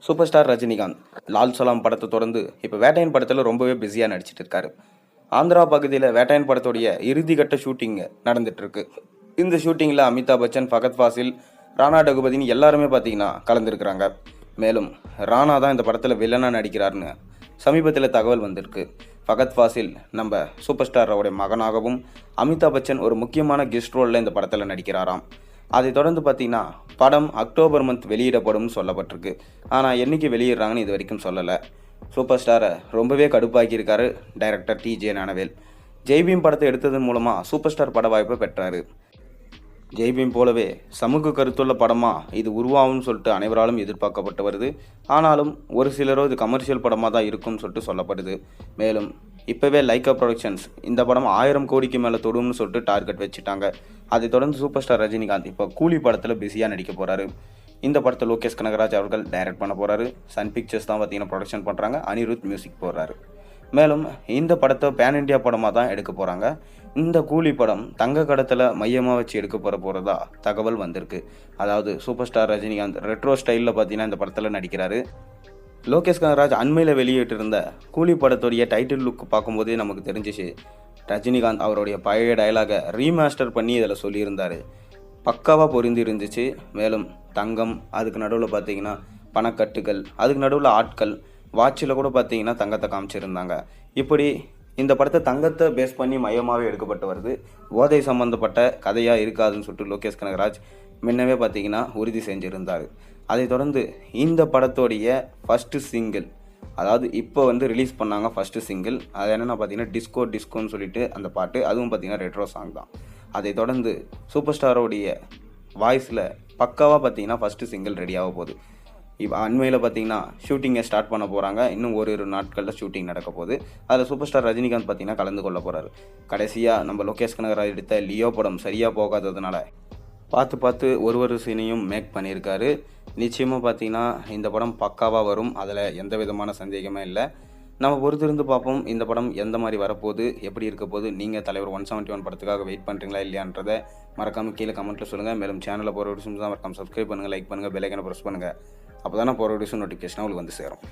Super star Rajinikanth Lal Salaam படத்தை தொடர்ந்து இப்போ வேட்டையன் படத்தில் ரொம்பவே பிஸியாக நடிச்சிட்டு இருக்காரு. ஆந்திரா பகுதியில் வேட்டையன் படத்துடைய இறுதிக்கட்ட ஷூட்டிங் நடந்துட்டு இருக்கு. இந்த ஷூட்டிங்கில் அமிதாப் பச்சன், ஃபகத் ஃபாசில், ராணா டகுபதினு எல்லாருமே பார்த்தீங்கன்னா கலந்துருக்கிறாங்க. மேலும் ராணா தான் இந்த படத்தில் வில்லனாக நடிக்கிறாருன்னு சமீபத்தில் தகவல் வந்திருக்கு. ஃபகத் ஃபாசில் நம்ம சூப்பர் ஸ்டாரோடைய மகனாகவும், அமிதாப் பச்சன் ஒரு முக்கியமான கெஸ்ட் ரோலில் இந்த படத்தில் நடிக்கிறாராம். அதை தொடர்ந்து பார்த்தீங்கன்னா படம் அக்டோபர் மந்த் வெளியிடப்படும்னு சொல்லப்பட்டிருக்கு. ஆனால் என்னைக்கு வெளியிடுறாங்கன்னு இது வரைக்கும் சொல்லலை. சூப்பர் ஸ்டாரை ரொம்பவே கடுப்பாக்கியிருக்காரு டைரக்டர் டிஜே ஞானவேல். ஜெய்பீம் படத்தை எடுத்ததன் மூலமாக சூப்பர் ஸ்டார் பட வாய்ப்பை பெற்றார். ஜெய்பீம் போலவே சமூக கருத்துள்ள படமாக இது உருவாகும்னு சொல்லிட்டு அனைவராலும் எதிர்பார்க்கப்பட்டு வருது. ஆனாலும் ஒரு சிலரோ இது கமர்ஷியல் படமாக தான் இருக்கும்னு சொல்லிட்டு சொல்லப்படுது. மேலும் இப்போவே லைக்கா ப்ரொடக்ஷன்ஸ் இந்த படம் 1000 கோடிக்கு மேலே தொடும்னு சொல்லிட்டு டார்கெட் வச்சுட்டாங்க. அதை தொடர்ந்து சூப்பர் ஸ்டார் ரஜினிகாந்த் இப்போ கூலி படத்தில் பிஸியாக நடிக்க போகிறாரு. இந்த படத்தை லோகேஷ் கனகராஜ் அவர்கள் டைரக்ட் பண்ண போகிறாரு. சன் பிக்சர்ஸ் தான் பார்த்தீங்கன்னா ப்ரொடக்ஷன் பண்ணுறாங்க. அனிருத் மியூசிக் போடுறாரு. மேலும் இந்த படத்தை பேன் இண்டியா படமாக தான் எடுக்க போகிறாங்க. இந்த கூலி படம் தங்க கடத்தில் மையமாக வச்சு எடுக்க போகிறதா தகவல் வந்திருக்கு. அதாவது சூப்பர் ஸ்டார் ரஜினிகாந்த் ரெட்ரோ ஸ்டைலில் பார்த்தீங்கன்னா இந்த படத்தில் நடிக்கிறாரு. லோகேஷ் கனகராஜ் அண்மையில் வெளியிட்டிருந்த கூலி படத்துடைய டைட்டில் லுக் பார்க்கும்போதே நமக்கு தெரிஞ்சிச்சு ரஜினிகாந்த் அவருடைய பழைய டயலாகை ரீமாஸ்டர் பண்ணி இதில் சொல்லியிருந்தார். பக்காவாக பொருந்தி இருந்துச்சு. மேலும் தங்கம், அதுக்கு நடுவில் பார்த்தீங்கன்னா பணக்கட்டுகள், அதுக்கு நடுவில் ஆட்கள், வாட்சில் கூட பார்த்தீங்கன்னா தங்கத்தை காமிச்சிருந்தாங்க. இப்படி இந்த படத்தை தங்கத்தை பேஸ் பண்ணி மையமாகவே எடுக்கப்பட்டு வருது. போதை சம்பந்தப்பட்ட கதையாக இருக்காதுன்னு சொல்லிட்டு லோகேஷ் கனகராஜ் முன்னவே பார்த்தீங்கன்னா உறுதி செஞ்சுருந்தார். அதை தொடர்ந்து இந்த படத்தோடைய ஃபஸ்ட்டு சிங்கிள், அதாவது இப்போ ரிலீஸ் பண்ணாங்க ஃபஸ்ட்டு சிங்கிள். அது என்னென்னா பார்த்தீங்கன்னா டிஸ்கோன்னு சொல்லிட்டு அந்த பாட்டு, அதுவும் பார்த்தீங்கன்னா ரெட்ரோ சாங் தான். அதை தொடர்ந்து சூப்பர் ஸ்டாரோடைய வாய்ஸில் பக்காவாக பார்த்தீங்கன்னா ஃபஸ்ட்டு சிங்கிள் ரெடியாக போகுது. இப்போ அண்மையில் பார்த்தீங்கன்னா ஷூட்டிங்கை ஸ்டார்ட் பண்ண போகிறாங்க. இன்னும் ஒரு நாட்களில் ஷூட்டிங் நடக்க போகுது. அதில் சூப்பர் ஸ்டார் ரஜினிகாந்த் பார்த்தீங்கன்னா கலந்து கொள்ள போகிறாரு. கடைசியாக நம்ம லோகேஷ் கனகராஜ் எடுத்த லியோ படம் சரியாக போகாததுனால பார்த்து ஒரு சீனையும் மேக் பண்ணியிருக்காரு. நிச்சயமாக பார்த்தீங்கன்னா இந்த படம் பக்காவாக வரும். அதில் எந்த விதமான சந்தேகமே இல்லை. நம்ம பொறுத்திருந்து பார்ப்போம் இந்த படம் எந்த மாதிரி வரப்போகுது, எப்படி இருக்க போகுது. நீங்கள் தலைவர் 171 படத்துக்காக வெயிட் பண்ணுறீங்களா இல்லையான்றதை மறக்காமல் கீழே கமெண்ட்டில் சொல்லுங்கள். மேலும் சேனலில் போகிற விஷயம் தான் மறக்காமல் சப்ஸ்கிரைப் பண்ணுங்கள், லைக் பண்ணுங்கள், பெல் ஐக்கானை ப்ரெஸ் பண்ணுங்கள். அப்போ தானே போகிற விஷயம் நோட்டிஃபிகேஷனாக உங்களுக்கு சேரும்.